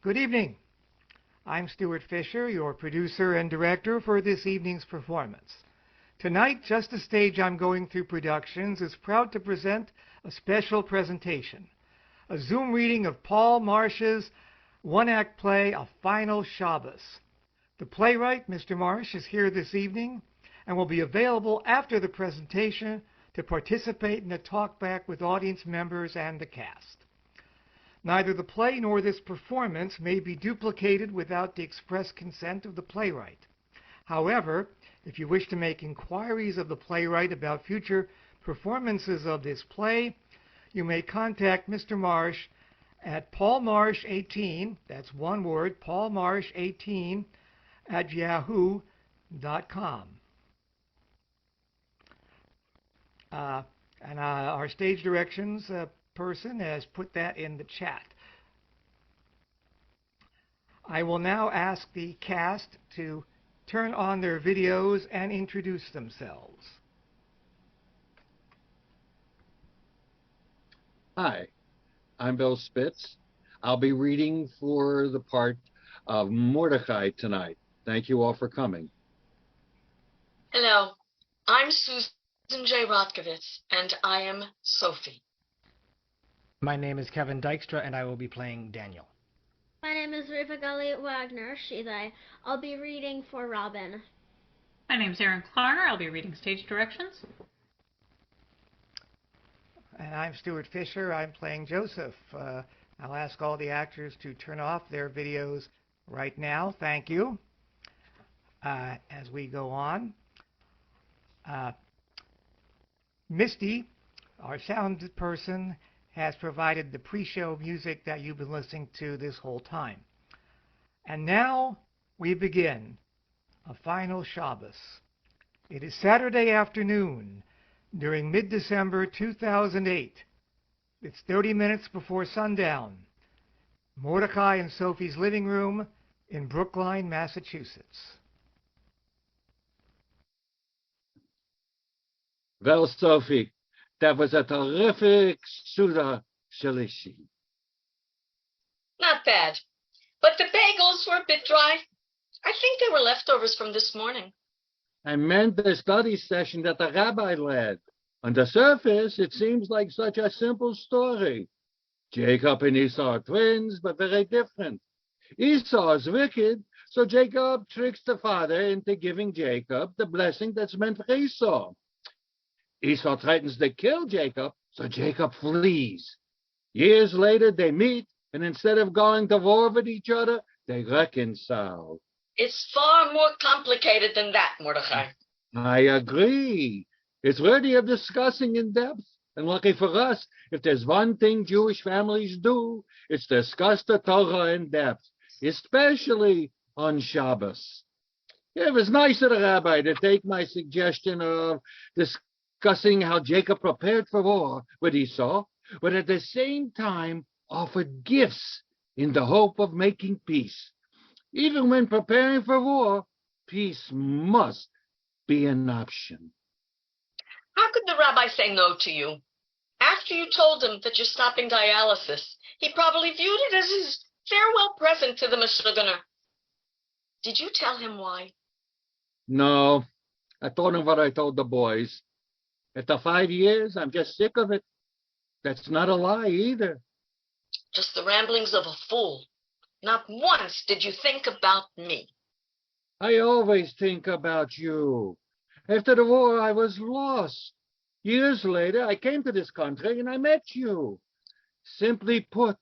Good evening. I'm Stuart Fischer, your producer and director for this evening's performance. Tonight, Just a Stage I'm Going Through Productions is proud to present a special presentation, a Zoom reading of Paul Marsh's one-act play, A Final Shabbos. The playwright, Mr. Marsh, is here this evening and will be available after the presentation to participate in a talkback with audience members and the cast. Neither the play nor this performance may be duplicated without the express consent of the playwright. However, if you wish to make inquiries of the playwright about future performances of this play, you may contact Mr. Marsh at paulmarsh18, that's one word, paulmarsh18 at yahoo.com. And our stage directions person has put that in the chat. I will now ask the cast to turn on their videos and introduce themselves. Hi, I'm Bill Spitz. I'll be reading for the part of Mordechai tonight. Thank you all for coming. Hello, I'm Suzannah Rotkovitz, and I am Sophie. My name is Kevin Dykstra, and I will be playing Daniel. My name is Riva Wagner, she, they. I'll be reading for Robin. My name's Erin Klarner. I'll be reading stage directions. And I'm Stuart Fischer. I'm playing Joseph. I'll ask all the actors to turn off their videos right now. Thank you. As we go on. Misty, our sound person, has provided the pre-show music that you've been listening to this whole time. And now we begin A Final Shabbos. It is Saturday afternoon during mid-December 2008. It's 30 minutes before sundown. Mordechai and Sophie's living room in Brookline, Massachusetts. Well, Sophie, that was a terrific Suda Shalishi. Not bad, but the bagels were a bit dry. I think they were leftovers from this morning. I meant the study session that the rabbi led. On the surface, it seems like such a simple story. Jacob and Esau are twins, but very different. Esau is wicked, so Jacob tricks the father into giving Jacob the blessing that's meant for Esau. Esau threatens to kill Jacob, so Jacob flees. Years later, they meet, and instead of going to war with each other, they reconcile. It's far more complicated than that, Mordechai. I agree. It's worthy of discussing in depth. And lucky for us, if there's one thing Jewish families do, it's discuss the Torah in depth, especially on Shabbos. It was nice of the rabbi to take my suggestion of discussing how Jacob prepared for war with Esau, but at the same time offered gifts in the hope of making peace. Even when preparing for war, peace must be an option. How could the rabbi say no to you? After you told him that you're stopping dialysis, he probably viewed it as his farewell present to the Meshugana. Did you tell him why? No, I told him what I told the boys. After 5 years, I'm just sick of it. That's not a lie either. Just the ramblings of a fool. Not once did you think about me. I always think about you. After the war, I was lost. Years later, I came to this country and I met you. Simply put,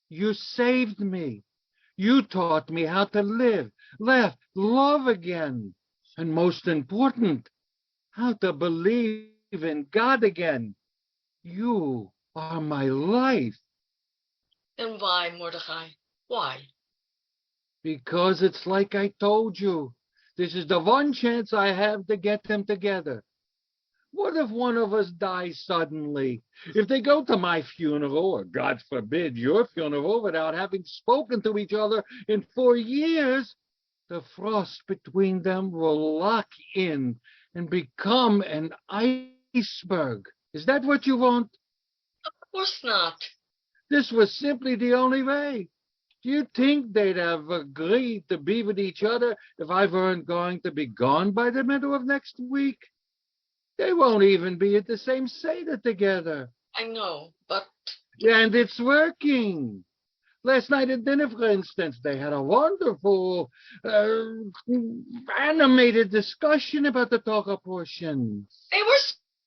you saved me. You taught me how to live, laugh, love again. And most important, how to believe in God again. You are my life. Then why, Mordechai? Why? Because it's like I told you. This is the one chance I have to get them together. What if one of us dies suddenly? If they go to my funeral, or God forbid, your funeral, without having spoken to each other in 4 years, the frost between them will lock in and become an iceberg. Is that what you want? Of course not. This was simply the only way. Do you think they'd have agreed to be with each other if I weren't going to be gone by the middle of next week? They won't even be at the same Seder together. I know, but... And it's working. Last night at dinner, for instance, they had a wonderful, animated discussion about the Torah portions. They were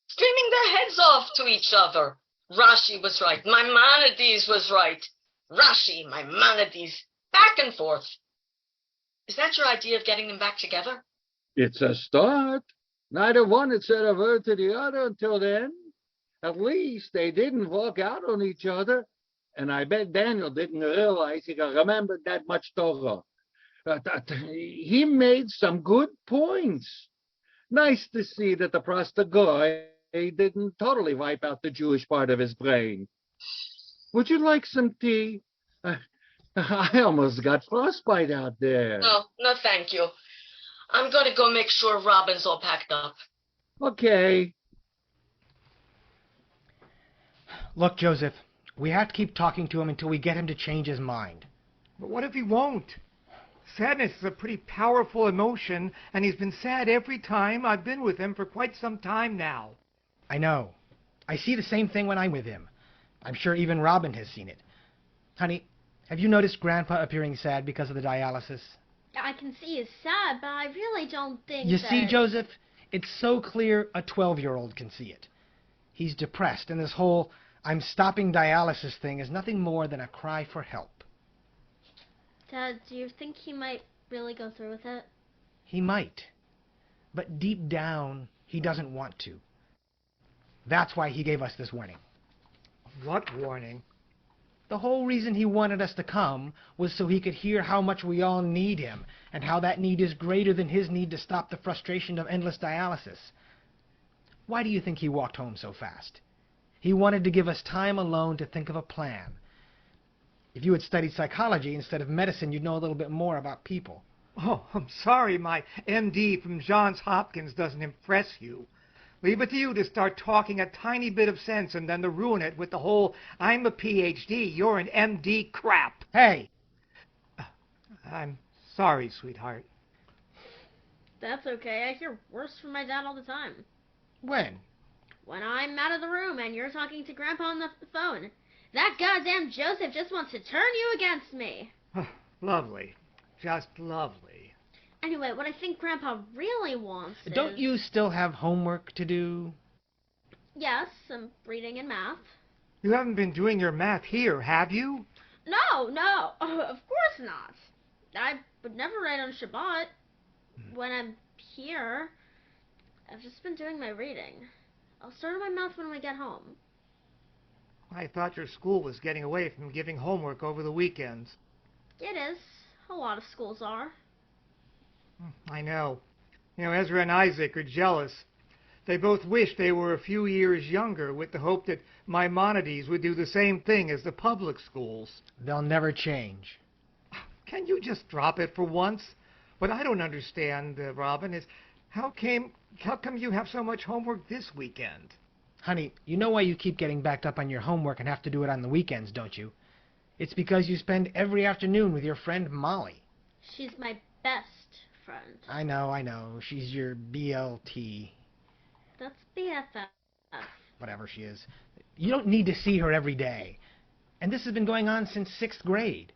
screaming their heads off to each other. Rashi was right. Maimonides was right. Rashi, Maimonides, back and forth. Is that your idea of getting them back together? It's a start. Neither one had said a word to the other until then. At least they didn't walk out on each other. And I bet Daniel didn't realize he remembered that much Torah. He made some good points. Nice to see that the Prostagoy didn't totally wipe out the Jewish part of his brain. Would you like some tea? I almost got frostbite out there. No, thank you. I'm going to go make sure Robin's all packed up. Okay. Look, Joseph, we have to keep talking to him until we get him to change his mind. But what if he won't? Sadness is a pretty powerful emotion, and he's been sad every time I've been with him for quite some time now. I know. I see the same thing when I'm with him. I'm sure even Robin has seen it. Honey, have you noticed Grandpa appearing sad because of the dialysis? I can see he's sad, but I really don't think You that... see, Joseph, it's so clear a 12-year-old can see it. He's depressed, and this whole I'm stopping dialysis thing is nothing more than a cry for help. Dad, do you think he might really go through with it? He might. But deep down, he doesn't want to. That's why he gave us this warning. What warning? The whole reason he wanted us to come was so he could hear how much we all need him, and how that need is greater than his need to stop the frustration of endless dialysis. Why do you think he walked home so fast? He wanted to give us time alone to think of a plan. If you had studied psychology instead of medicine, you'd know a little bit more about people. Oh, I'm sorry my MD from Johns Hopkins doesn't impress you. Leave it to you to start talking a tiny bit of sense and then to ruin it with the whole I'm a PhD, you're an MD crap. Hey! I'm sorry, sweetheart. That's okay. I hear worse from my dad all the time. When? When I'm out of the room and you're talking to Grandpa on the phone. That goddamn Joseph just wants to turn you against me. Lovely. Just lovely. Anyway, what I think Grandpa really wants is... Don't you still have homework to do? Yes, some reading and math. You haven't been doing your math here, have you? No, of course not. I would never write on Shabbat. When I'm here, I've just been doing my reading. I'll start on my math when we get home. I thought your school was getting away from giving homework over the weekends. It is. A lot of schools are. I know. You know, Ezra and Isaac are jealous. They both wish they were a few years younger with the hope that Maimonides would do the same thing as the public schools. They'll never change. Can you just drop it for once? What I don't understand, Robin, is how come you have so much homework this weekend? Honey, you know why you keep getting backed up on your homework and have to do it on the weekends, don't you? It's because you spend every afternoon with your friend Molly. She's my best friend. I know. She's your BLT. That's BFF. Whatever she is. You don't need to see her every day. And this has been going on since 6th grade.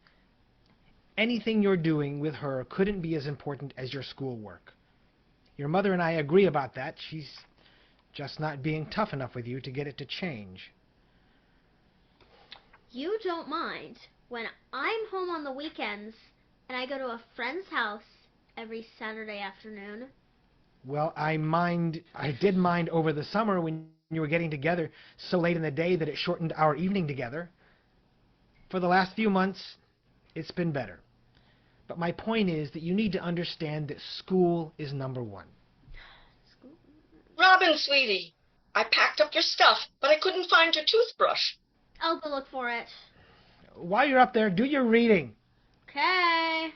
Anything you're doing with her couldn't be as important as your schoolwork. Your mother and I agree about that. She's just not being tough enough with you to get it to change. You don't mind when I'm home on the weekends and I go to a friend's house every Saturday afternoon? Well, I did mind over the summer when you were getting together so late in the day that it shortened our evening together. For the last few months, it's been better. But my point is that you need to understand that school is number one. Robin, sweetie, I packed up your stuff, but I couldn't find your toothbrush. I'll go look for it. While you're up there, do your reading. Okay.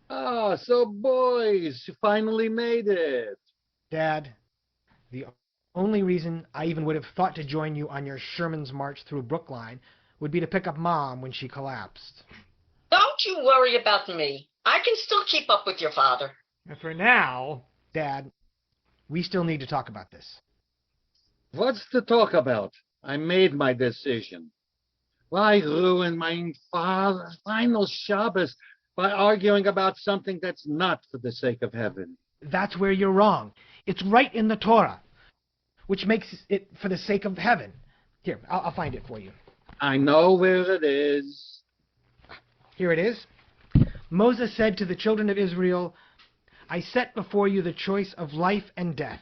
Ah, so boys, you finally made it. Dad, the only reason I even would have thought to join you on your Sherman's march through Brookline would be to pick up Mom when she collapsed. Don't you worry about me. I can still keep up with your father. And for now... Dad, we still need to talk about this. What's to talk about? I made my decision. Why ruin my father's Final Shabbos by arguing about something that's not for the sake of heaven? That's where you're wrong. It's right in the Torah, which makes it for the sake of heaven. Here, I'll find it for you. I know where it is. Here it is. Moses said to the children of Israel, I set before you the choice of life and death.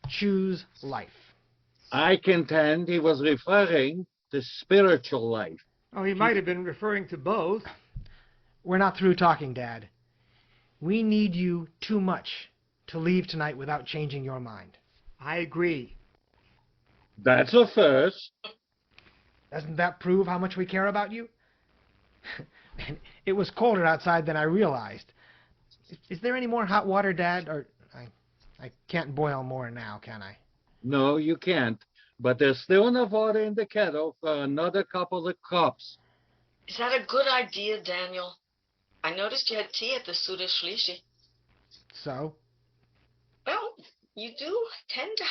Choose life. I contend he was referring to spiritual life. Oh, he might have been referring to both. We're not through talking, Dad. We need you too much to leave tonight without changing your mind. I agree. That's a first. Doesn't that prove how much we care about you? It was colder outside than I realized. Is there any more hot water, Dad? Or I can't boil more now, can I? No, you can't. But there's still enough water in the kettle for another couple of cups. Is that a good idea, Daniel? I noticed you had tea at the Suda Shlishi. So? Well, you do tend to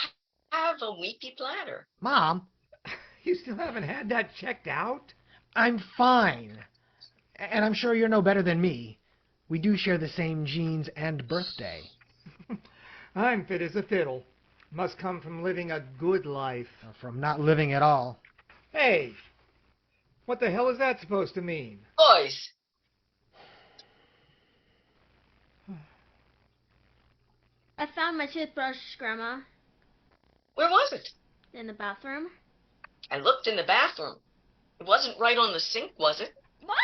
have a weepy bladder. Mom, You still haven't had that checked out? I'm fine. And I'm sure you're no better than me. We do share the same genes and birthday. I'm fit as a fiddle. Must come from living a good life. From not living at all. Hey, what the hell is that supposed to mean? Boys, I found my toothbrush, Grandma, where was it? in the bathroom. I looked in the bathroom. It wasn't right on the sink, was it? What?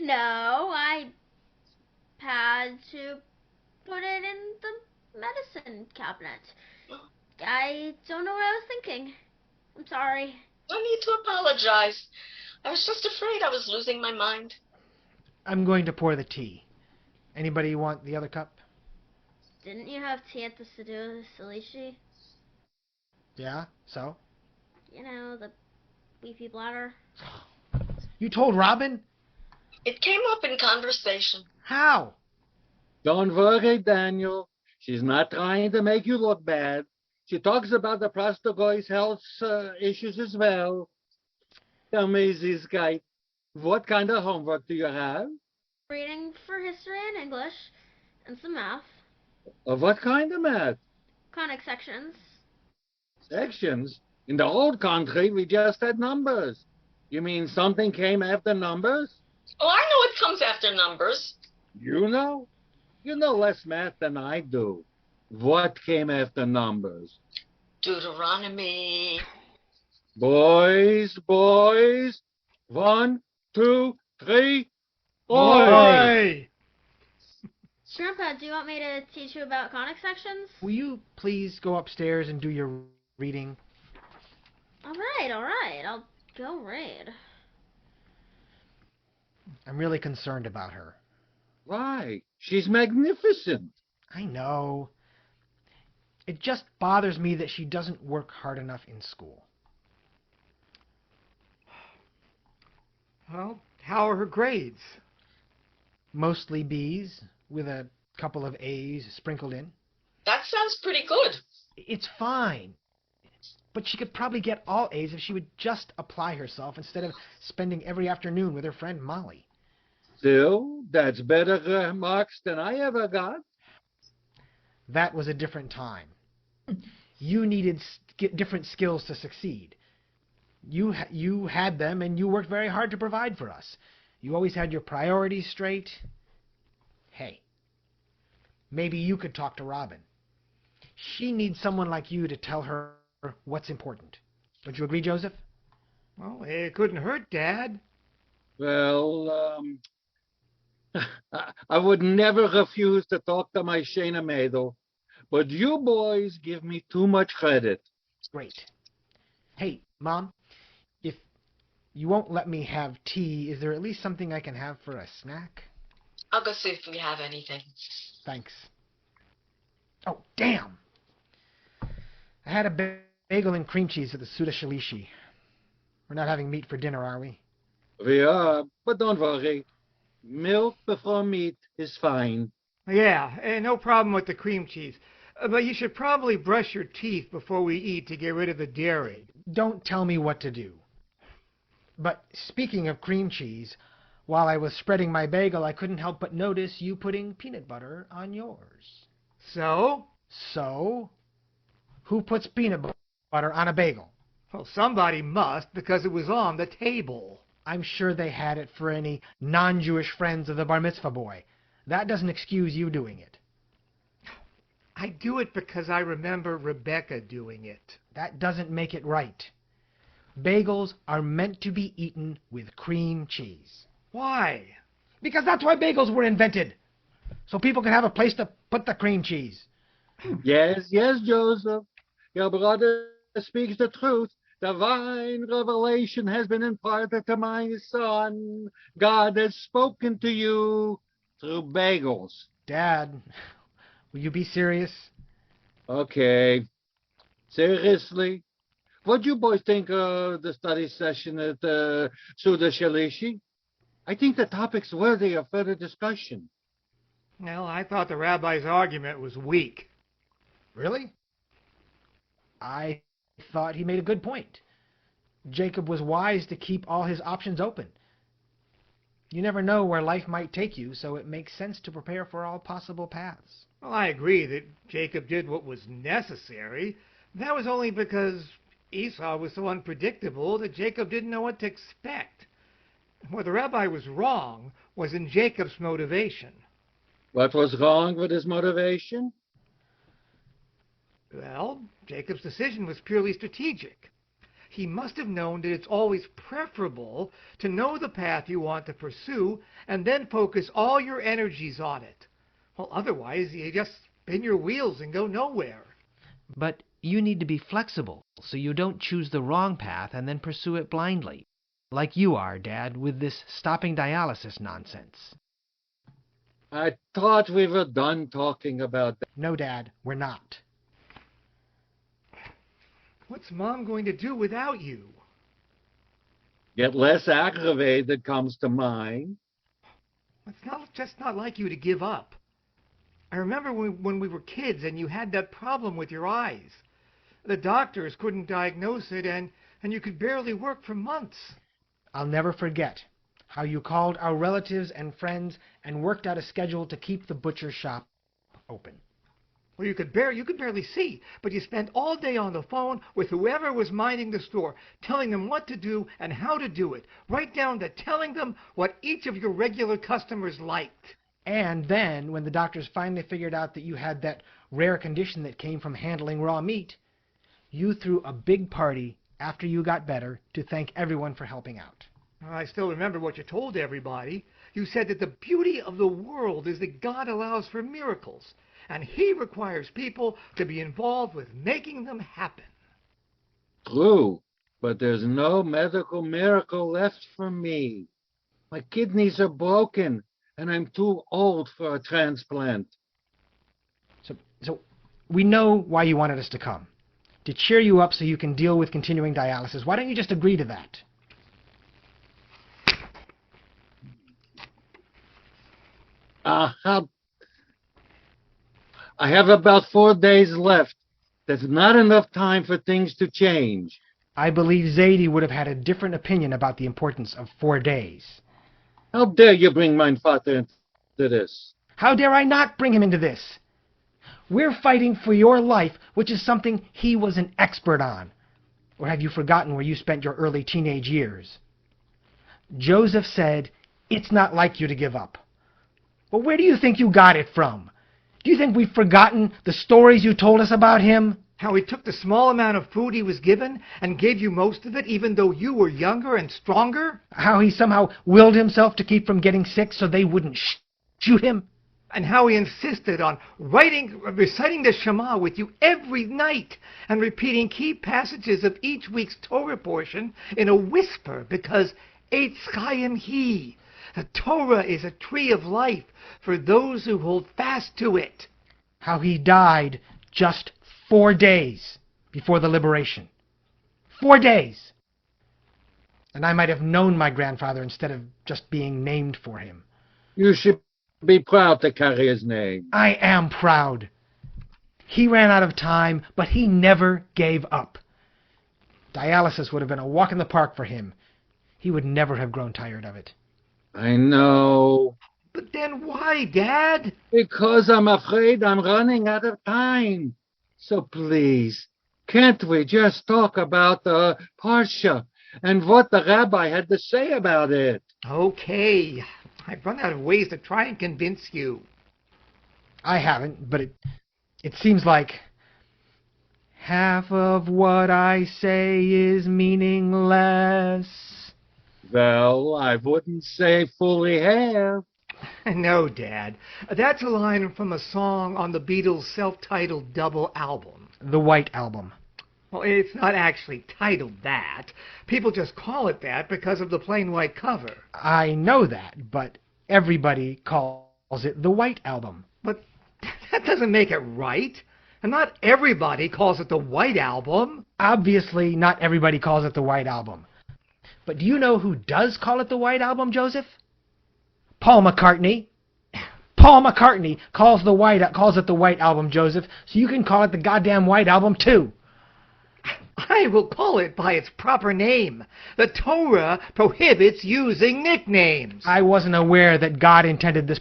No, I had to put it in the medicine cabinet. I don't know what I was thinking. I'm sorry. No need to apologize. I was just afraid I was losing my mind. I'm going to pour the tea. Anybody want the other cup? Didn't you have tea at the Suda Salishi? Yeah, so? You know, the weepy bladder. You told Robin? It came up in conversation. How? Don't worry, Daniel. She's not trying to make you look bad. She talks about the Prostagoy's health issues as well. Tell me, this guy, what kind of homework do you have? Reading for history and English, and some math. Of what kind of math? Conic sections. Sections? In the old country, we just had numbers. You mean something came after numbers? Oh, I know it comes after numbers. You know? You know less math than I do. What came after numbers? Deuteronomy. Boys. 1, 2, 3. Oi! Grandpa, do you want me to teach you about conic sections? Will you please go upstairs and do your reading? All right. I'll go read. I'm really concerned about her. Why? She's magnificent. I know. It just bothers me that she doesn't work hard enough in school. Well, how are her grades? Mostly B's, with a couple of A's sprinkled in. That sounds pretty good. It's fine. But she could probably get all A's if she would just apply herself instead of spending every afternoon with her friend Molly. Still, that's better marks than I ever got. That was a different time. You needed different skills to succeed. You had them, and you worked very hard to provide for us. You always had your priorities straight. Hey, maybe you could talk to Robin. She needs someone like you to tell her what's important. Don't you agree, Joseph? Well, it couldn't hurt, Dad. Well, I would never refuse to talk to my Shana Mädel, but you boys give me too much credit. Great. Hey, Mom, if you won't let me have tea, is there at least something I can have for a snack? I'll go see if we have anything. Thanks. Oh, damn! I had a bagel and cream cheese at the Suda Shalishi. We're not having meat for dinner, are we? We are, but don't worry. Milk before meat is fine. Yeah, no problem with the cream cheese. But you should probably brush your teeth before we eat to get rid of the dairy. Don't tell me what to do. But speaking of cream cheese, while I was spreading my bagel, I couldn't help but notice you putting peanut butter on yours. So? So? Who puts peanut butter on a bagel? Well, somebody must, because it was on the table. I'm sure they had it for any non-Jewish friends of the bar mitzvah boy. That doesn't excuse you doing it. I do it because I remember Rebecca doing it. That doesn't make it right. Bagels are meant to be eaten with cream cheese. Why? Because that's why bagels were invented. So people can have a place to put the cream cheese. Yes, yes, Joseph. Your brother speaks the truth. Divine revelation has been imparted to my son. God has spoken to you through bagels. Dad, will you be serious? Okay. Seriously? What do you boys think of the study session at Suda Shalishi? I think the topic's worthy of further discussion. Well, I thought the rabbi's argument was weak. Really? I thought he made a good point. Jacob was wise to keep all his options open. You never know where life might take you, so it makes sense to prepare for all possible paths. Well, I agree that Jacob did what was necessary. That was only because Esau was so unpredictable that Jacob didn't know what to expect. Where the rabbi was wrong was in Jacob's motivation. What was wrong with his motivation? Well, Jacob's decision was purely strategic. He must have known that it's always preferable to know the path you want to pursue and then focus all your energies on it. Well, otherwise, you just spin your wheels and go nowhere. But you need to be flexible so you don't choose the wrong path and then pursue it blindly, like you are, Dad, with this stopping dialysis nonsense. I thought we were done talking about that. No, Dad, we're not. What's Mom going to do without you? Get less aggravated comes to mind. It's just not like you to give up. I remember when we were kids and you had that problem with your eyes. The doctors couldn't diagnose it and you could barely work for months. I'll never forget how you called our relatives and friends and worked out a schedule to keep the butcher shop open. Well, you could barely see, but you spent all day on the phone with whoever was minding the store, telling them what to do and how to do it, right down to telling them what each of your regular customers liked. And then, when the doctors finally figured out that you had that rare condition that came from handling raw meat, you threw a big party after you got better to thank everyone for helping out. I still remember what you told everybody. You said that the beauty of the world is that God allows for miracles, and He requires people to be involved with making them happen. True, but there's no medical miracle left for me. My kidneys are broken, and I'm too old for a transplant. So we know why you wanted us to come. To cheer you up so you can deal with continuing dialysis. Why don't you just agree to that? I have about 4 days left. That's not enough time for things to change. I believe Zadie would have had a different opinion about the importance of 4 days. How dare you bring mein Vater into this? How dare I not bring him into this? We're fighting for your life, which is something he was an expert on. Or have you forgotten where you spent your early teenage years? Joseph said, "It's not like you to give up." Well, where do you think you got it from? Do you think we've forgotten the stories you told us about him? How he took the small amount of food he was given and gave you most of it, even though you were younger and stronger? How he somehow willed himself to keep from getting sick so they wouldn't shoot him? And how he insisted on reciting the Shema with you every night and repeating key passages of each week's Torah portion in a whisper because Eitz Chaim He. The Torah is a tree of life for those who hold fast to it. How he died just 4 days before the liberation. 4 days. And I might have known my grandfather instead of just being named for him. You should be proud to carry his name. I am proud. He ran out of time, but he never gave up. Dialysis would have been a walk in the park for him. He would never have grown tired of it. I know. But then why, Dad? Because I'm afraid I'm running out of time. So please, can't we just talk about the Parsha and what the rabbi had to say about it? Okay. I've run out of ways to try and convince you. I haven't, but it seems like half of what I say is meaningless. Well, I wouldn't say fully half. No, Dad. That's a line from a song on the Beatles' self-titled double album. The White Album. Well, it's not actually titled that. People just call it that because of the plain white cover. I know that, but everybody calls it the White Album. But that doesn't make it right. And not everybody calls it the White Album. Obviously, not everybody calls it the White Album. But do you know who does call it the White Album, Joseph? Paul McCartney. Paul McCartney calls it the White Album, Joseph, so you can call it the goddamn White Album, too. I will call it by its proper name. The Torah prohibits using nicknames. I wasn't aware that God intended this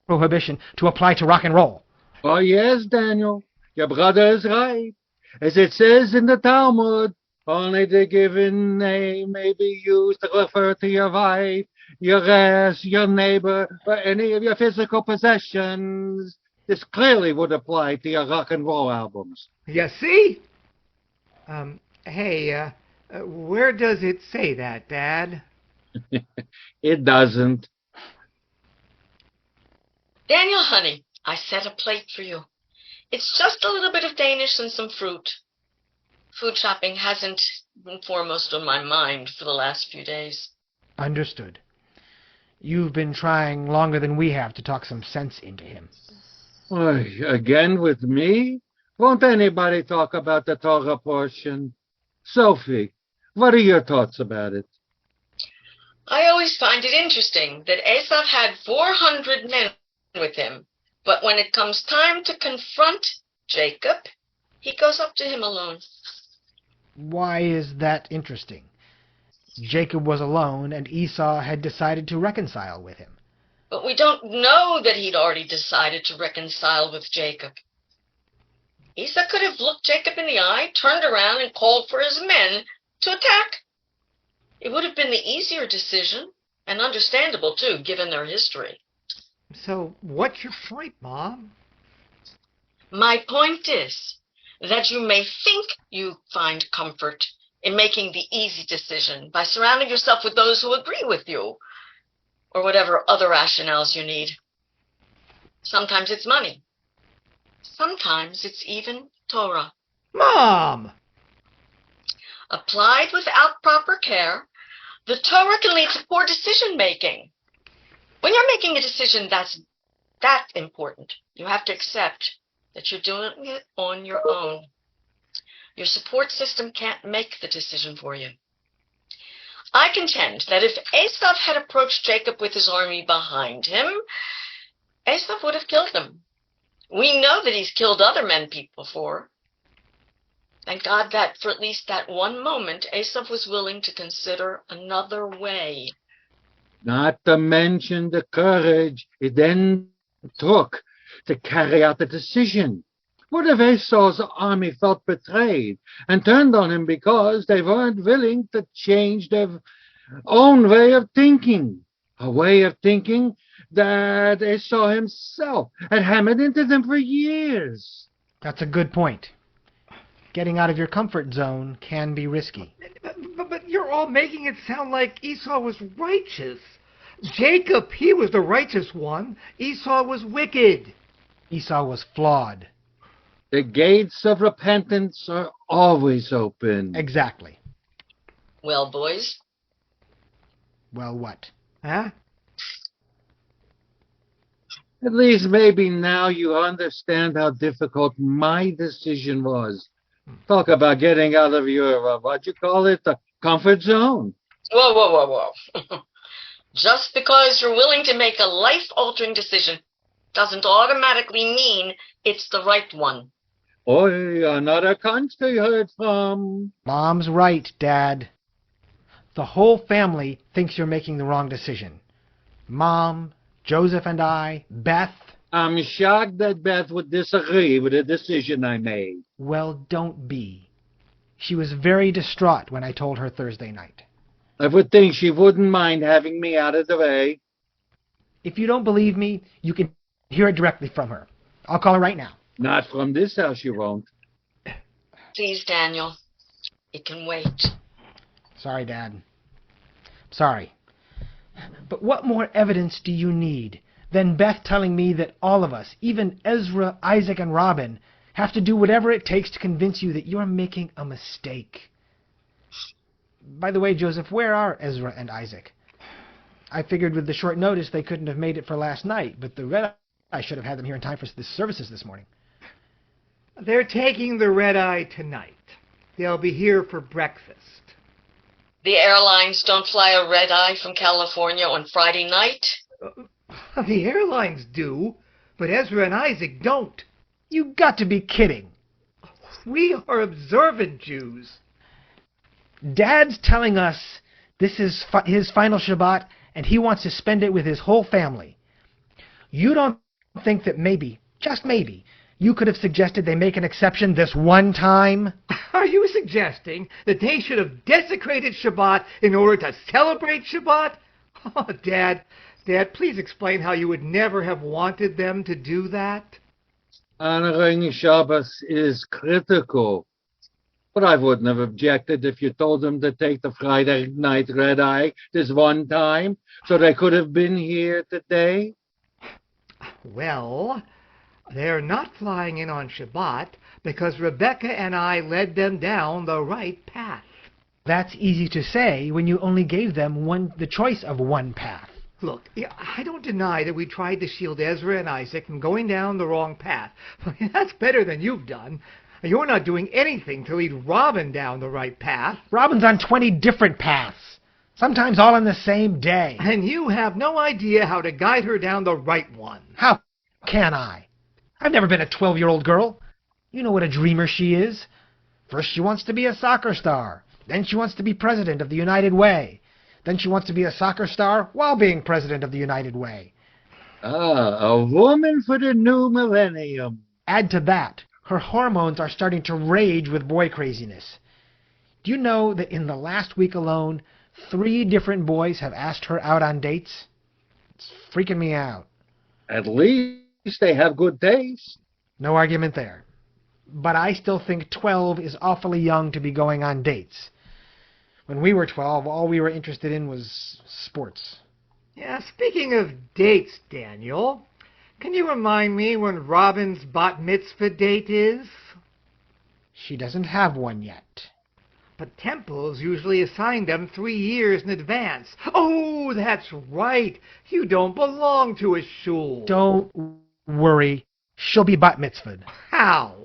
prohibition to apply to rock and roll. Oh, yes, Daniel. Your brother is right. As it says in the Talmud, only the given name may be used to refer to your wife, your ass, your neighbor, or any of your physical possessions. This clearly would apply to your rock and roll albums. You see? Hey, where does it say that, Dad? It doesn't. Daniel, honey, I set a plate for you. It's just a little bit of Danish and some fruit. Food shopping hasn't been foremost on my mind for the last few days. Understood. You've been trying longer than we have to talk some sense into him. Again with me? Won't anybody talk about the Torah portion? Sophie, what are your thoughts about it? I always find it interesting that Esau had 400 men with him, but when it comes time to confront Jacob, he goes up to him alone. Why is that interesting? Jacob was alone, and Esau had decided to reconcile with him. But we don't know that he'd already decided to reconcile with Jacob. Esau could have looked Jacob in the eye, turned around, and called for his men to attack. It would have been the easier decision, and understandable, too, given their history. So, what's your point, Mom? My point is that you may think you find comfort in making the easy decision by surrounding yourself with those who agree with you, or whatever other rationales you need. Sometimes it's money. Sometimes it's even Torah. Mom! Applied without proper care, the Torah can lead to poor decision-making. When you're making a decision that's that important, you have to accept that you're doing it on your own. Your support system can't make the decision for you. I contend that if Esau had approached Jacob with his army behind him, Esau would have killed him. We know that he's killed other men before. Thank God that for at least that one moment, Esau was willing to consider another way. Not to mention the courage it then took to carry out the decision. What if Esau's army felt betrayed and turned on him because they weren't willing to change their own way of thinking? A way of thinking that Esau himself had hammered into them for years. That's a good point. Getting out of your comfort zone can be risky. But you're all making it sound like Esau was righteous. Jacob, he was the righteous one. Esau was wicked. Esau was flawed. The gates of repentance are always open. Exactly. Well, boys, Well, what? Huh? At least maybe now you understand how difficult my decision was. Talk about getting out of your, what'd you call it, the comfort zone. Whoa, whoa, whoa, whoa. Just because you're willing to make a life-altering decision doesn't automatically mean it's the right one. Oi, another country heard from. Mom's right, Dad. The whole family thinks you're making the wrong decision. Mom, Joseph and I, Beth. I'm shocked that Beth would disagree with the decision I made. Well, don't be. She was very distraught when I told her Thursday night. I would think she wouldn't mind having me out of the way. If you don't believe me, you can hear it directly from her. I'll call her right now. Not from this house, you won't. Please, Daniel. It can wait. Sorry, Dad. Sorry. But what more evidence do you need than Beth telling me that all of us, even Ezra, Isaac, and Robin, have to do whatever it takes to convince you that you're making a mistake? By the way, Joseph, where are Ezra and Isaac? I figured with the short notice they couldn't have made it for last night, but the red-eye should have had them here in time for the services this morning. They're taking the red-eye tonight. They'll be here for breakfast. The airlines don't fly a red-eye from California on Friday night? The airlines do, but Ezra and Isaac don't. You got to be kidding. We are observant Jews. Dad's telling us this is his final Shabbat, and he wants to spend it with his whole family. You don't think that maybe, just maybe, you could have suggested they make an exception this one time? Are you suggesting that they should have desecrated Shabbat in order to celebrate Shabbat? Oh, Dad, please explain how you would never have wanted them to do that. Honoring Shabbos is critical. But I wouldn't have objected if you told them to take the Friday night red-eye this one time, so they could have been here today. Well, they're not flying in on Shabbat because Rebecca and I led them down the right path. That's easy to say when you only gave them the choice of one path. Look, I don't deny that we tried to shield Ezra and Isaac from going down the wrong path. That's better than you've done. You're not doing anything to lead Robin down the right path. Robin's on 20 different paths, sometimes all on the same day. And you have no idea how to guide her down the right one. How can I? I've never been a 12-year-old girl. You know what a dreamer she is. First she wants to be a soccer star. Then she wants to be president of the United Way. Then she wants to be a soccer star while being president of the United Way. A woman for the new millennium. Add to that, her hormones are starting to rage with boy craziness. Do you know that in the last week alone, 3 different boys have asked her out on dates? It's freaking me out. At least they have good taste. No argument there. But I still think 12 is awfully young to be going on dates. When we were 12, all we were interested in was sports. Yeah, speaking of dates, Daniel, can you remind me when Robin's bat mitzvah date is? She doesn't have one yet. But temples usually assign them 3 years in advance. Oh, that's right. You don't belong to a shul. Don't worry. She'll be bat mitzvahed. How?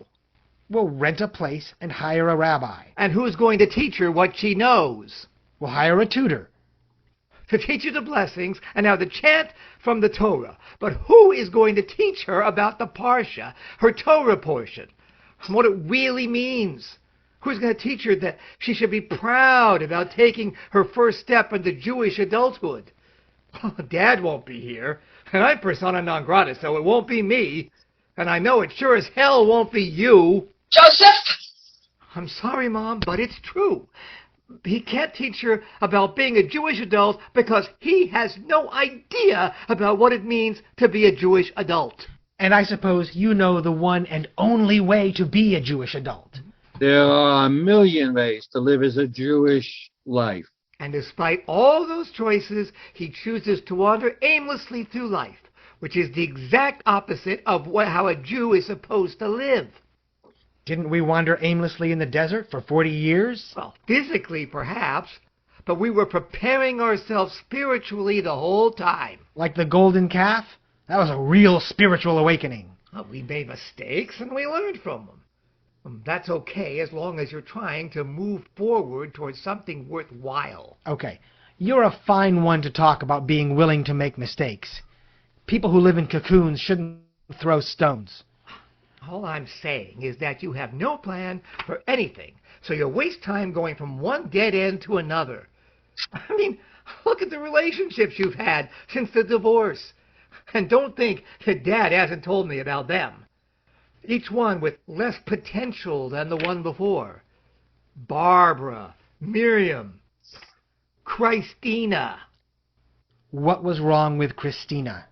We'll rent a place and hire a rabbi. And who's going to teach her what she knows? We'll hire a tutor. To teach her the blessings and now the chant from the Torah. But who is going to teach her about the Parsha, her Torah portion, and what it really means? Who's going to teach her that she should be proud about taking her first step into Jewish adulthood? Oh, Dad won't be here, and I'm persona non grata, so it won't be me. And I know it sure as hell won't be you. Joseph! I'm sorry, Mom, but it's true. He can't teach her about being a Jewish adult because he has no idea about what it means to be a Jewish adult. And I suppose you know the one and only way to be a Jewish adult. There are a million ways to live as a Jewish life. And despite all those choices, he chooses to wander aimlessly through life, which is the exact opposite of how a Jew is supposed to live. Didn't we wander aimlessly in the desert for 40 years? Well, physically, perhaps, but we were preparing ourselves spiritually the whole time. Like the golden calf? That was a real spiritual awakening. Well, we made mistakes and we learned from them. That's okay as long as you're trying to move forward towards something worthwhile. Okay, You're a fine one to talk about being willing to make mistakes. People who live in cocoons shouldn't throw stones. All I'm saying is that you have no plan for anything, so you waste time going from one dead end to another. I mean, look at the relationships you've had since the divorce. And don't think that Dad hasn't told me about them. Each one with less potential than the one before. Barbara, Miriam, Christina. What was wrong with Christina?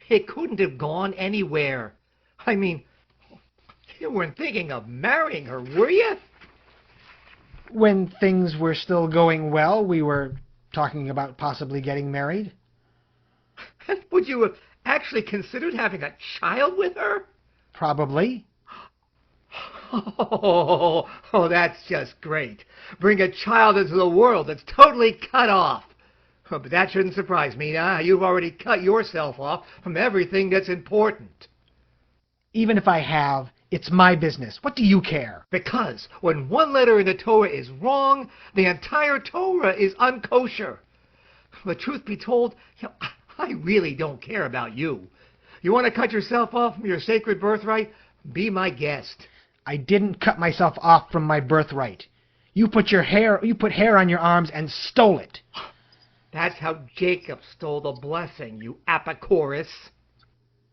It couldn't have gone anywhere. I mean, you weren't thinking of marrying her, were you? When things were still going well, we were talking about possibly getting married. Would you have actually considered having a child with her? Probably. Oh, that's just great. Bring a child into the world that's totally cut off. Oh, but that shouldn't surprise me, now. You've already cut yourself off from everything that's important. Even if I have, it's my business. What do you care? Because when one letter in the Torah is wrong, the entire Torah is unkosher. The truth be told, I really don't care about you. You want to cut yourself off from your sacred birthright? Be my guest. I didn't cut myself off from my birthright. You put hair on your arms and stole it. That's how Jacob stole the blessing, you apicorus.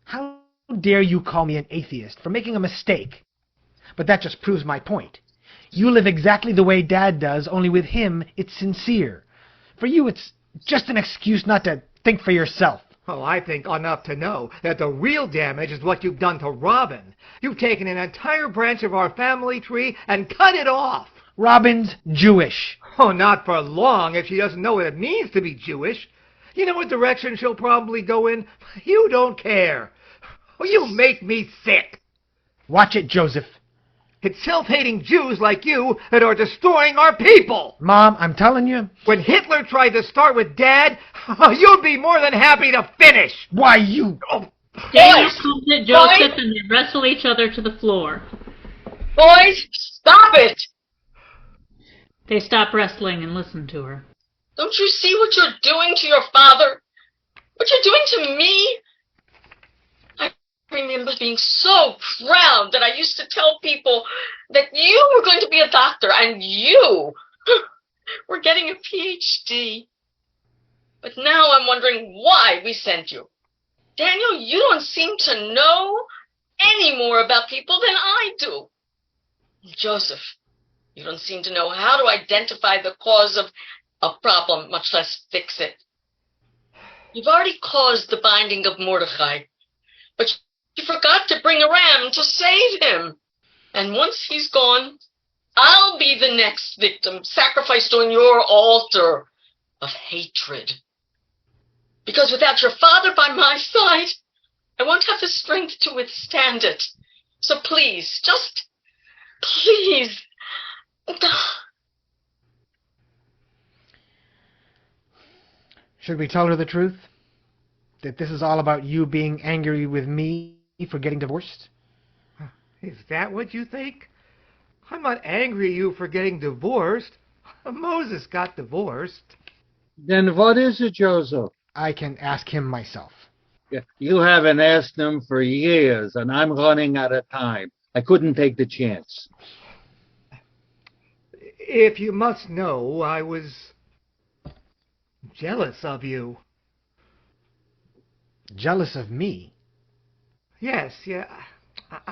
How dare you call me an atheist for making a mistake? But that just proves my point. You live exactly the way Dad does, only with him it's sincere. For you it's just an excuse not to think for yourself. Oh, I think enough to know that the real damage is what you've done to Robin. You've taken an entire branch of our family tree and cut it off. Robin's Jewish. Oh, not for long if she doesn't know what it means to be Jewish. You know what direction she'll probably go in? You don't care. Oh, you make me sick. Watch it, Joseph. It's self-hating Jews like you that are destroying our people. Mom, I'm telling you. When Hitler tried to start with Dad, you'd be more than happy to finish. Why, you... Oh, Daniel comes at Joseph and they wrestle each other to the floor. Boys, stop it! They stop wrestling and listen to her. Don't you see what you're doing to your father? What you're doing to me? I remember being so proud that I used to tell people that you were going to be a doctor and you were getting a PhD. But now I'm wondering why we sent you. Daniel, you don't seem to know any more about people than I do. Joseph, you don't seem to know how to identify the cause of a problem, much less fix it. You've already caused the binding of Mordechai, but you forgot to bring a ram to save him. And once he's gone, I'll be the next victim sacrificed on your altar of hatred. Because without your father by my side, I won't have the strength to withstand it. So please, just please. Should we tell her the truth? That this is all about you being angry with me for getting divorced? Is that what you think? I'm not angry at you for getting divorced. Moses got divorced. Then what is it, Joseph? I can ask him myself. Yeah, you haven't asked him for years, and I'm running out of time. I couldn't take the chance. If you must know, I was jealous of you. Jealous of me? Yes, yeah.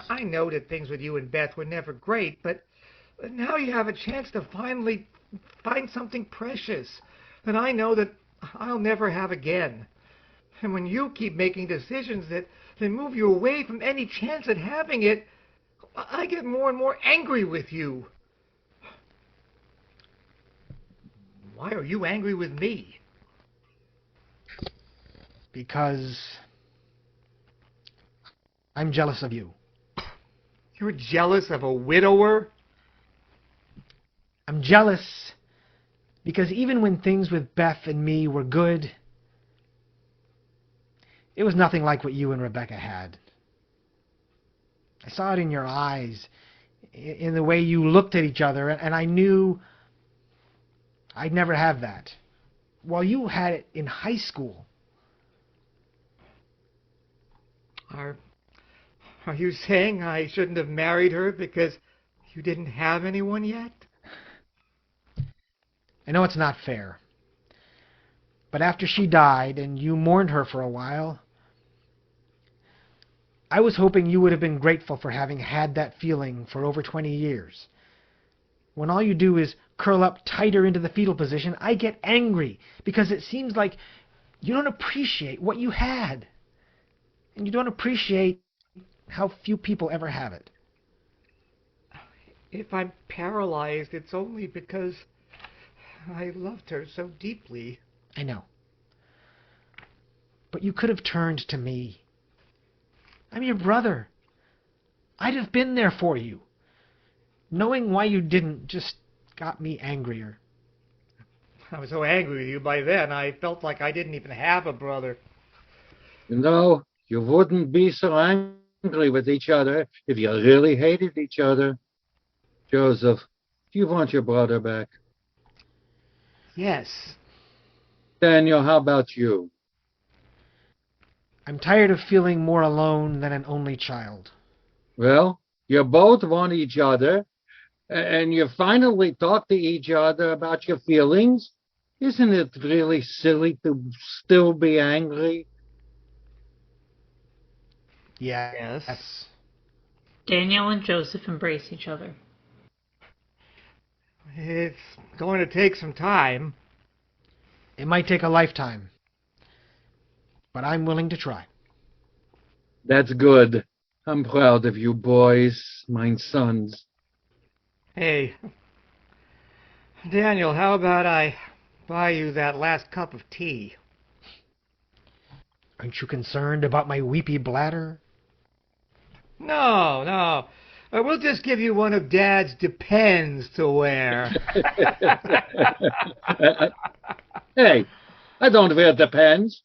I know that things with you and Beth were never great, but now you have a chance to finally find something precious that I know that I'll never have again. And when you keep making decisions that move you away from any chance at having it, I get more and more angry with you. Why are you angry with me? Because I'm jealous of you. You're jealous of a widower? I'm jealous because even when things with Beth and me were good, it was nothing like what you and Rebecca had. I saw it in your eyes, in the way you looked at each other, and I knew I'd never have that. while you had it in high school. Are you saying I shouldn't have married her because you didn't have anyone yet? I know it's not fair. But after she died and you mourned her for a while, I was hoping you would have been grateful for having had that feeling for over 20 years. When all you do is curl up tighter into the fetal position, I get angry because it seems like you don't appreciate what you had. And you don't appreciate how few people ever have it. If I'm paralyzed, it's only because I loved her so deeply. I know. But you could have turned to me. I'm your brother. I'd have been there for you. Knowing why you didn't just got me angrier. I was so angry with you by then, I felt like I didn't even have a brother. You know, you wouldn't be so angry with each other if you really hated each other. Joseph, do you want your brother back? Yes. Daniel, how about you? I'm tired of feeling more alone than an only child. Well, you both want each other, and you finally talk to each other about your feelings. Isn't it really silly to still be angry? Yes. Daniel and Joseph embrace each other. It's going to take some time. It might take a lifetime. But I'm willing to try. That's good. I'm proud of you boys, my sons. Hey, Daniel, how about I buy you that last cup of tea? Aren't you concerned about my weepy bladder? No. We'll just give you one of Dad's Depends to wear. Hey, I don't wear Depends.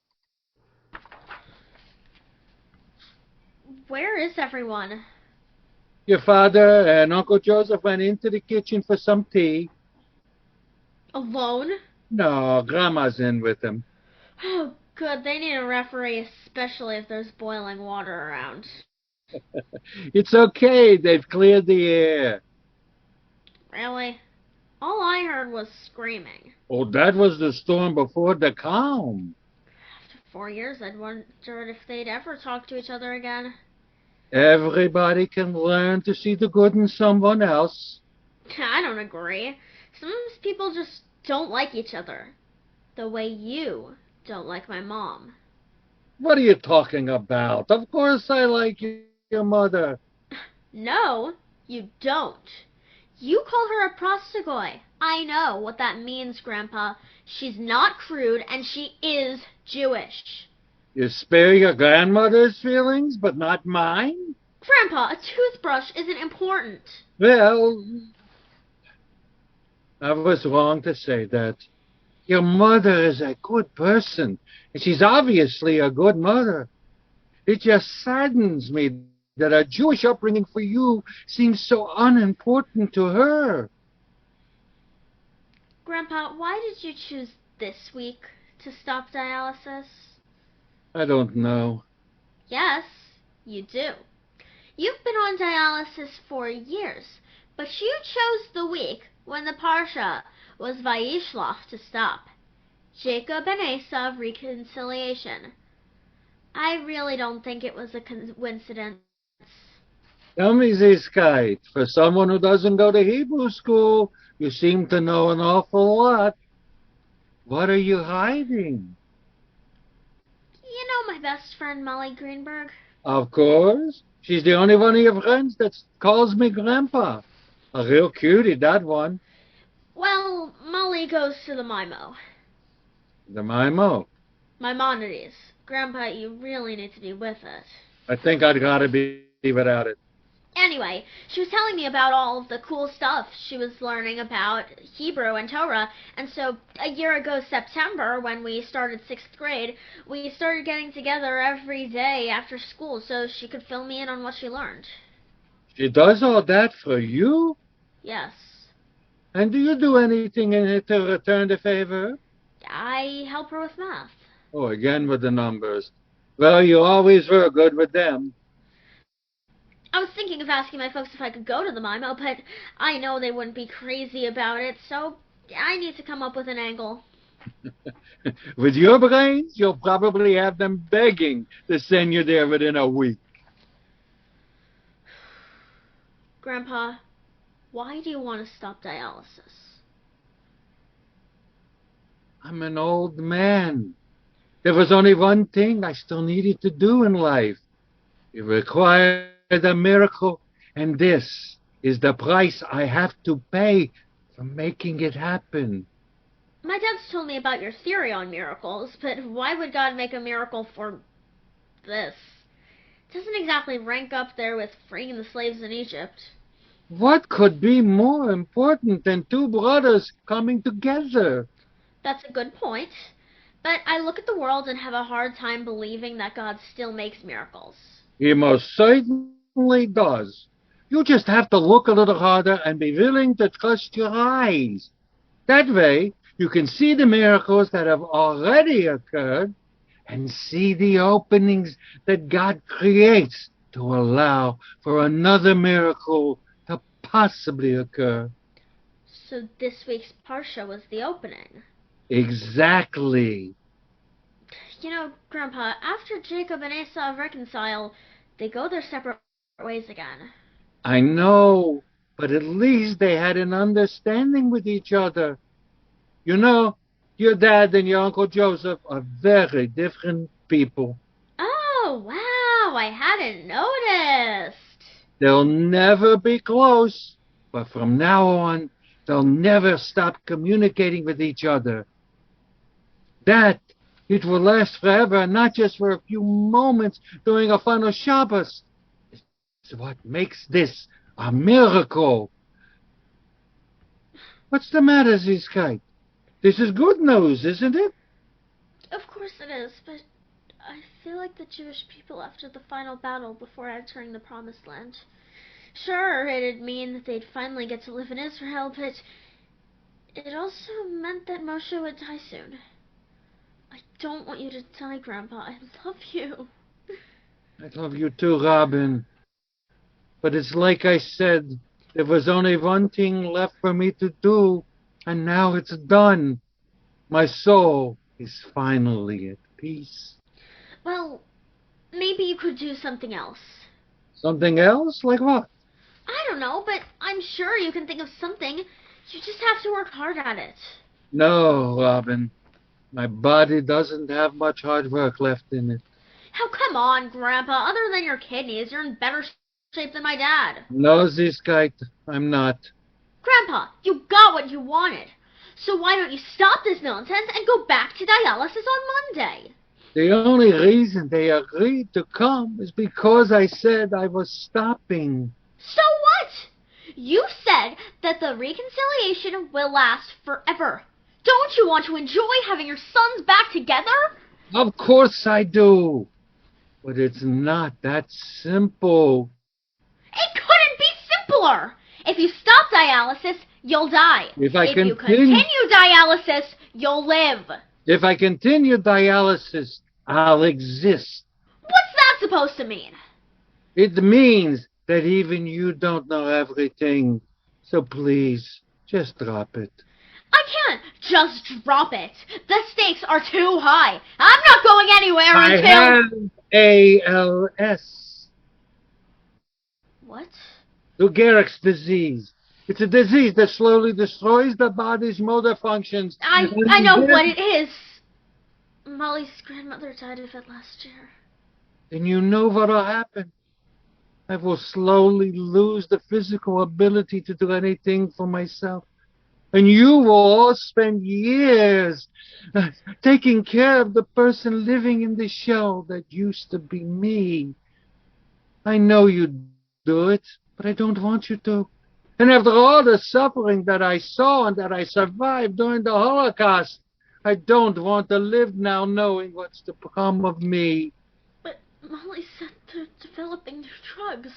Where is everyone? Your father and Uncle Joseph went into the kitchen for some tea. Alone? No, Grandma's in with them. Oh, good. They need a referee, especially if there's boiling water around. It's okay. They've cleared the air. Really? All I heard was screaming. Oh, that was the storm before the calm. After 4 years, I'd wondered if they'd ever talk to each other again. Everybody can learn to see the good in someone else. I don't agree. Sometimes people just don't like each other. The way you don't like my mom. What are you talking about? Of course I like your mother. No, you don't. You call her a prostagoy. I know what that means, Grandpa. She's not crude, and she is Jewish. You spare your grandmother's feelings, but not mine? Grandpa, a toothbrush isn't important. Well, I was wrong to say that. Your mother is a good person, and she's obviously a good mother. It just saddens me that a Jewish upbringing for you seems so unimportant to her. Grandpa, why did you choose this week to stop dialysis? I don't know. Yes, you do. You've been on dialysis for years, but you chose the week when the Parsha was Vayishlach to stop. Jacob and Esau reconciliation. I really don't think it was a coincidence. Tell me, Ziskite, for someone who doesn't go to Hebrew school, you seem to know an awful lot. What are you hiding? You know my best friend Molly Greenberg? Of course. She's the only one of your friends that calls me Grandpa. A real cutie, that one. Well, Molly goes to the Mimo. The Mimo. Maimonides. Grandpa, you really need to be with it. I think I'd gotta be without it. Anyway, she was telling me about all of the cool stuff she was learning about Hebrew and Torah, and so a year ago September, when we started 6th grade, we started getting together every day after school so she could fill me in on what she learned. She does all that for you? Yes. And do you do anything in it to return the favor? I help her with math. Oh, again with the numbers. Well, you always were good with them. I was thinking of asking my folks if I could go to the MIMO, but I know they wouldn't be crazy about it, so I need to come up with an angle. With your brains, you'll probably have them begging to send you there within a week. Grandpa, why do you want to stop dialysis? I'm an old man. There was only one thing I still needed to do in life. It required a miracle, and this is the price I have to pay for making it happen. My dad's told me about your theory on miracles, but why would God make a miracle for this? It doesn't exactly rank up there with freeing the slaves in Egypt. What could be more important than two brothers coming together? That's a good point. But I look at the world and have a hard time believing that God still makes miracles. He most certainly does. You just have to look a little harder and be willing to trust your eyes. That way, you can see the miracles that have already occurred and see the openings that God creates to allow for another miracle to possibly occur. So this week's Parsha was the opening. Exactly. You know, Grandpa, after Jacob and Esau reconcile, they go their separate ways again. I know, but at least they had an understanding with each other. You know, your dad and your Uncle Joseph are very different people. Oh, wow, I hadn't noticed. They'll never be close, but from now on, they'll never stop communicating with each other. That, it will last forever, not just for a few moments during a Final Shabbos. It's what makes this a miracle. What's the matter, Ziskite? This is good news, isn't it? Of course it is, but I feel like the Jewish people after the final battle before entering the Promised Land. Sure, it'd mean that they'd finally get to live in Israel, but it also meant that Moshe would die soon. I don't want you to die, Grandpa. I love you. I love you too, Robin. But it's like I said, there was only one thing left for me to do, and now it's done. My soul is finally at peace. Well, maybe you could do something else. Something else? Like what? I don't know, but I'm sure you can think of something. You just have to work hard at it. No, Robin. My body doesn't have much hard work left in it. Oh, come on, Grandpa. Other than your kidneys, you're in better shape than my dad. No, Ziskite, I'm not. Grandpa, you got what you wanted. So why don't you stop this nonsense and go back to dialysis on Monday? The only reason they agreed to come is because I said I was stopping. So what? You said that the reconciliation will last forever. Don't you want to enjoy having your sons back together? Of course I do. But it's not that simple. It couldn't be simpler. If you stop dialysis, you'll die. If you continue dialysis, you'll live. If I continue dialysis, I'll exist. What's that supposed to mean? It means that even you don't know everything. So please, just drop it. I can't just drop it. The stakes are too high. I'm not going anywhere until... I have ALS. What? Lou Gehrig's disease. It's a disease that slowly destroys the body's motor functions. I know what it is. Molly's grandmother died of it last year. Then you know what'll happen. I will slowly lose the physical ability to do anything for myself. And you will all spend years taking care of the person living in the shell that used to be me. I know you'd do it, but I don't want you to. And after all the suffering that I saw and that I survived during the Holocaust, I don't want to live now knowing what's to become of me. But Molly said they're developing new drugs.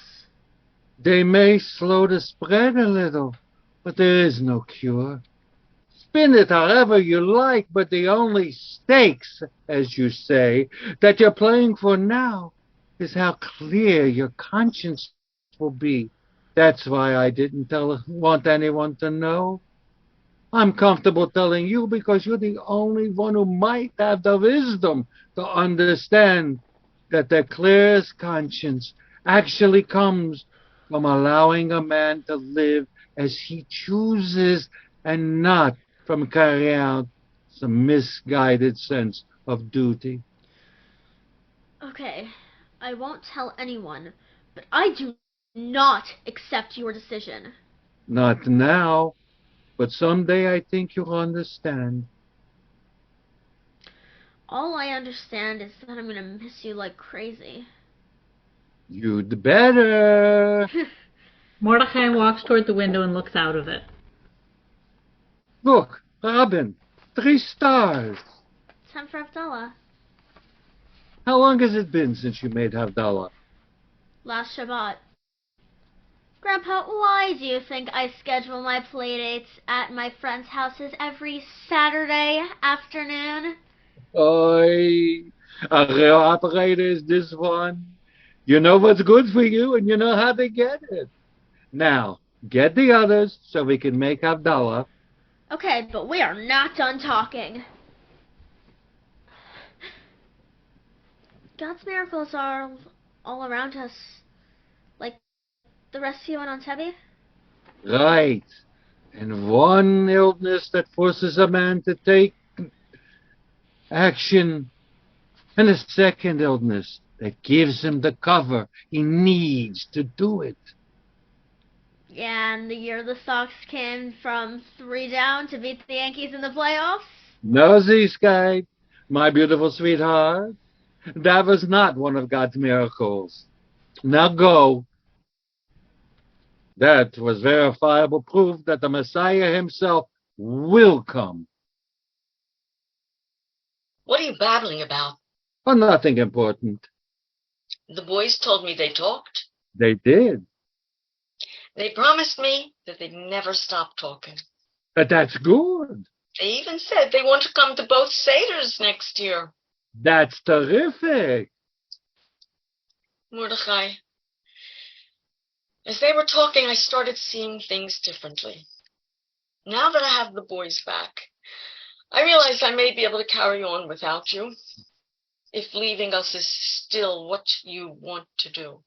They may slow the spread a little, but there is no cure. Spin it however you like, but the only stakes, as you say, that you're playing for now is how clear your conscience will be. That's why I didn't want anyone to know. I'm comfortable telling you because you're the only one who might have the wisdom to understand that the clearest conscience actually comes from allowing a man to live as he chooses and not from carrying out some misguided sense of duty. Okay, I won't tell anyone, but I do not accept your decision. Not now, but someday I think you'll understand. All I understand is that I'm gonna miss you like crazy. You'd better. Mordechai walks toward the window and looks out of it. Look, Robin, 3 stars. Time for Havdalah. How long has it been since you made Havdalah? Last Shabbat. Grandpa, why do you think I schedule my playdates at my friends' houses every Saturday afternoon? Oi, a real operator is this one. You know what's good for you and you know how to get it. Now, get the others so we can make Havdalah. Okay, but we are not done talking. God's miracles are all around us. Like the rescue on Entebbe? Right. And one illness that forces a man to take action, and a second illness that gives him the cover he needs to do it. Yeah, and the year the Sox came from 3 down to beat the Yankees in the playoffs? No, Z-Sky, my beautiful sweetheart. That was not one of God's miracles. Now go. That was verifiable proof that the Messiah himself will come. What are you babbling about? Oh, nothing important. The boys told me they talked. They did. They promised me that they'd never stop talking. But that's good. They even said they want to come to both Seders next year. That's terrific. Mordechai, as they were talking, I started seeing things differently. Now that I have the boys back, I realize I may be able to carry on without you, if leaving us is still what you want to do.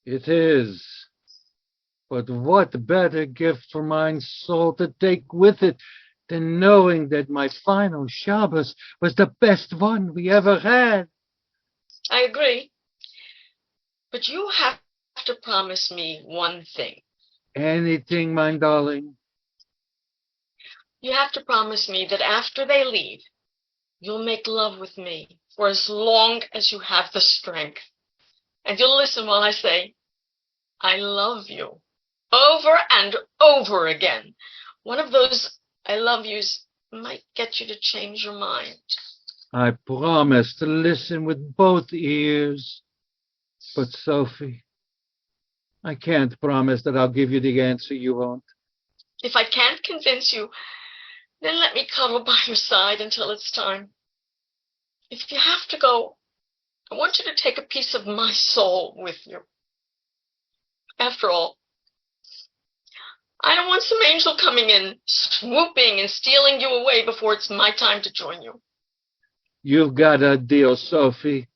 It is. But what better gift for my soul to take with it than knowing that my final Shabbos was the best one we ever had? I agree. But you have to promise me one thing. Anything, my darling. You have to promise me that after they leave, you'll make love with me for as long as you have the strength. And you'll listen while I say, I love you, over and over again. One of those I love yous might get you to change your mind. I promise to listen with both ears. But, Sophie, I can't promise that I'll give you the answer you want. If I can't convince you, then let me cuddle by your side until it's time. If you have to go, I want you to take a piece of my soul with you. After all, I don't want some angel coming in, swooping and stealing you away before it's my time to join you. You've got a deal, Sophie.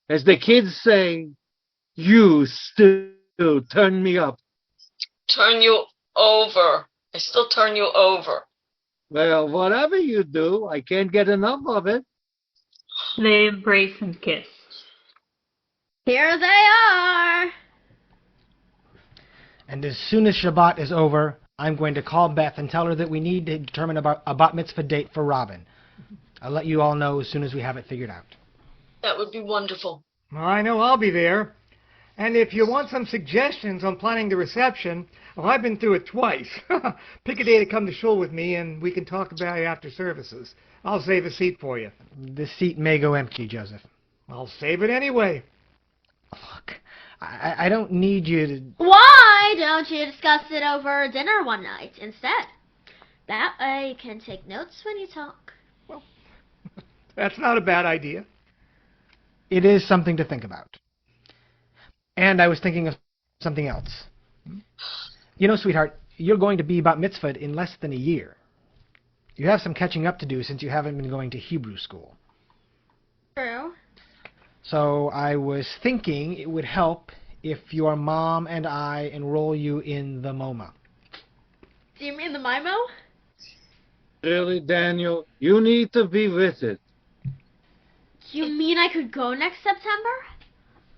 As the kids say, you still turn me up. Turn you over. I still turn you over. Well, whatever you do, I can't get enough of it. They embrace and kiss. Here they are! And as soon as Shabbat is over, I'm going to call Beth and tell her that we need to determine about a bat mitzvah date for Robin. I'll let you all know as soon as we have it figured out. That would be wonderful. Well, I know I'll be there. And if you want some suggestions on planning the reception, well, I've been through it twice. Pick a day to come to shul with me, and we can talk about it after services. I'll save a seat for you. The seat may go empty, Joseph. I'll save it anyway. Look, I don't need you to... Why don't you discuss it over dinner one night instead? That way you can take notes when you talk. That's not a bad idea. It is something to think about. And I was thinking of something else. You know, sweetheart, you're going to be bat mitzvahed in less than a year. You have some catching up to do since you haven't been going to Hebrew school. True. So I was thinking it would help if your mom and I enroll you in the MoMA. Do you mean the MIMO? Really, Daniel, you need to be with it. You mean I could go next September?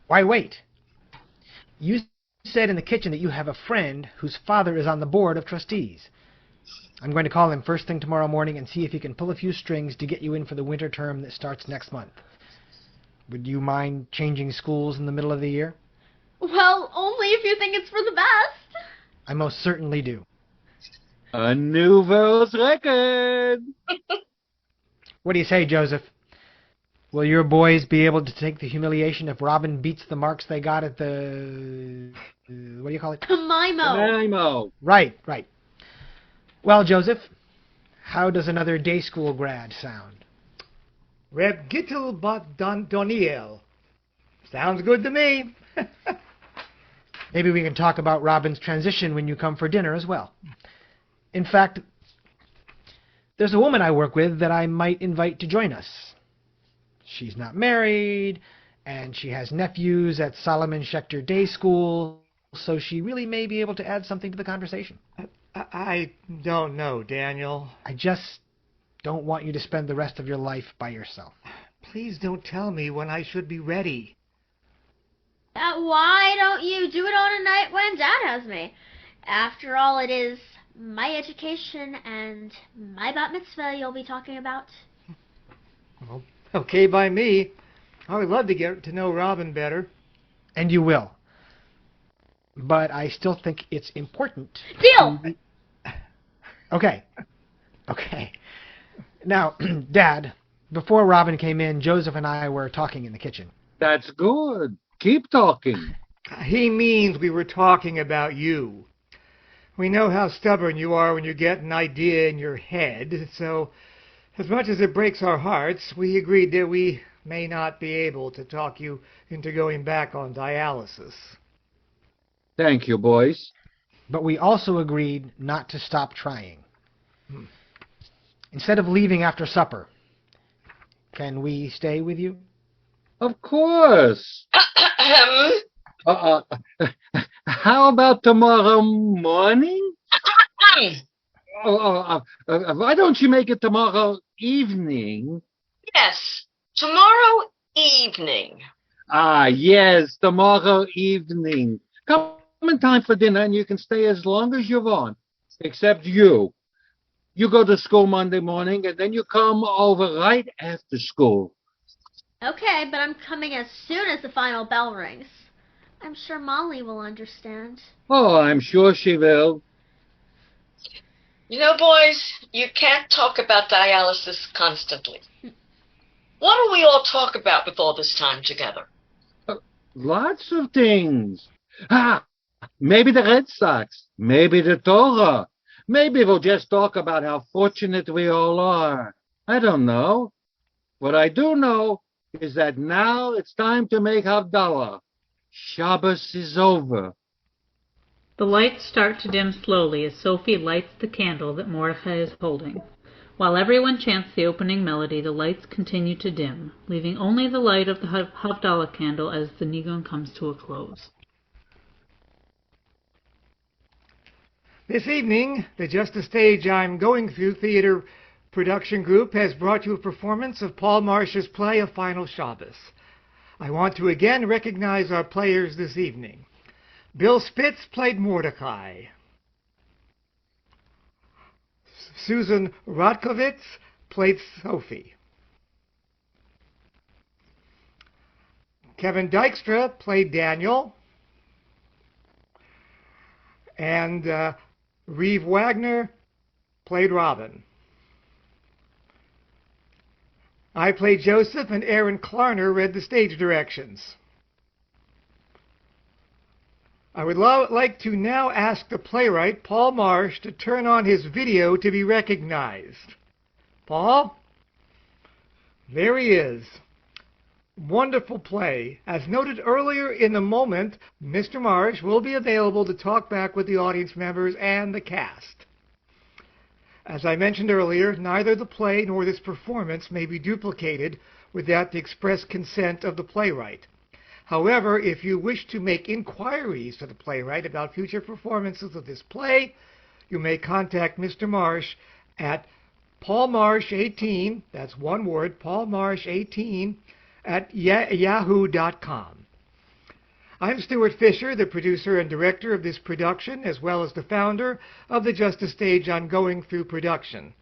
Why wait? You said in the kitchen that you have a friend whose father is on the board of trustees. I'm going to call him first thing tomorrow morning and see if he can pull a few strings to get you in for the winter term that starts next month. Would you mind changing schools in the middle of the year? Well, only if you think it's for the best. I most certainly do. A new world record. What do you say, Joseph? Will your boys be able to take the humiliation if Robin beats the marks they got at the... what do you call it? MIMO. Nemo. Right. Well, Joseph, how does another day school grad sound? Reb Gittel bat Doniel. Sounds good to me. Maybe we can talk about Robin's transition when you come for dinner as well. In fact, there's a woman I work with that I might invite to join us. She's not married, and she has nephews at Solomon Schechter Day School, so she really may be able to add something to the conversation. I don't know, Daniel. I just don't want you to spend the rest of your life by yourself. Please don't tell me when I should be ready. Why don't you do it on a night when Dad has me? After all, it is my education and my bat mitzvah you'll be talking about. Well, okay by me. I would love to get to know Robin better. And you will. But I still think it's important. Deal! Okay. Now, Dad, before Robin came in, Joseph and I were talking in the kitchen. That's good. Keep talking. He means we were talking about you. We know how stubborn you are when you get an idea in your head, so as much as it breaks our hearts, we agreed that we may not be able to talk you into going back on dialysis. Thank you, boys. But we also agreed not to stop trying. Instead of leaving after supper, can we stay with you? Of course. How about tomorrow morning? Why don't you make it tomorrow evening? Yes, tomorrow evening. Yes, tomorrow evening. Come in time for dinner and you can stay as long as you want. Except you. You go to school Monday morning and then you come over right after school. Okay, but I'm coming as soon as the final bell rings. I'm sure Molly will understand. Oh, I'm sure she will. You know, boys, you can't talk about dialysis constantly. What do we all talk about with all this time together? Lots of things. Maybe the Red Sox. Maybe the Torah. Maybe we'll just talk about how fortunate we all are. I don't know. What I do know is that now it's time to make Havdalah. Shabbos is over. The lights start to dim slowly as Sophie lights the candle that Mordechai is holding. While everyone chants the opening melody, the lights continue to dim, leaving only the light of the Havdalah candle as the nigun comes to a close. This evening, the Just a Stage I'm Going Through theater production group has brought you a performance of Paul Marsh's play of Final Shabbos. I want to again recognize our players this evening. Bill Spitz played Mordechai. Susan Rotkovitz played Sophie. Kevin Dykstra played Daniel. And Riva Wagner played Robin. I played Joseph, and Erin Klarner read the stage directions. I would like to now ask the playwright, Paul Marsh, to turn on his video to be recognized. Paul? There he is. Wonderful play. As noted earlier in a moment, Mr. Marsh will be available to talk back with the audience members and the cast. As I mentioned earlier, neither the play nor this performance may be duplicated without the express consent of the playwright. However, if you wish to make inquiries to the playwright about future performances of this play, you may contact Mr. Marsh at paulmarsh18, that's one word, paulmarsh18, at yahoo.com. I'm Stuart Fischer, the producer and director of this production, as well as the founder of the Just a Stage I'm Going Through production.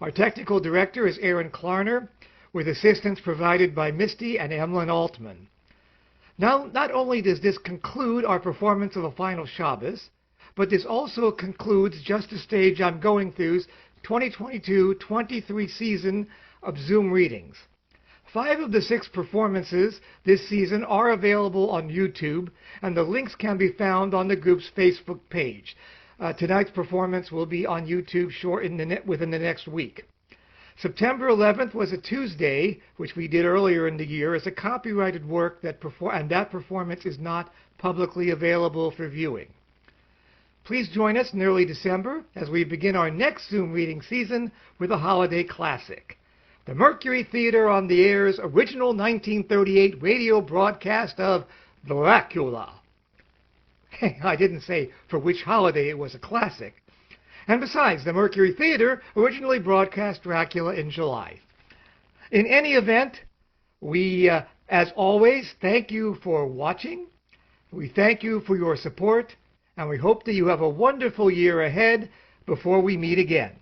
Our technical director is Erin Klarner, with assistance provided by Misty and Emlyn Altman. Now, not only does this conclude our performance of the Final Shabbos, but this also concludes Just a Stage I'm Going Through's 2022-23 season of Zoom readings. 5 of the 6 performances this season are available on YouTube, and the links can be found on the group's Facebook page. Tonight's performance will be on YouTube within the next week. September 11th was a Tuesday, which we did earlier in the year, as a copyrighted work and that performance is not publicly available for viewing. Please join us in early December as we begin our next Zoom reading season with a holiday classic, the Mercury Theater on the Air's original 1938 radio broadcast of Dracula. I didn't say for which holiday it was a classic. And besides, the Mercury Theater originally broadcast Dracula in July. In any event, we, as always, thank you for watching. We thank you for your support, and we hope that you have a wonderful year ahead before we meet again.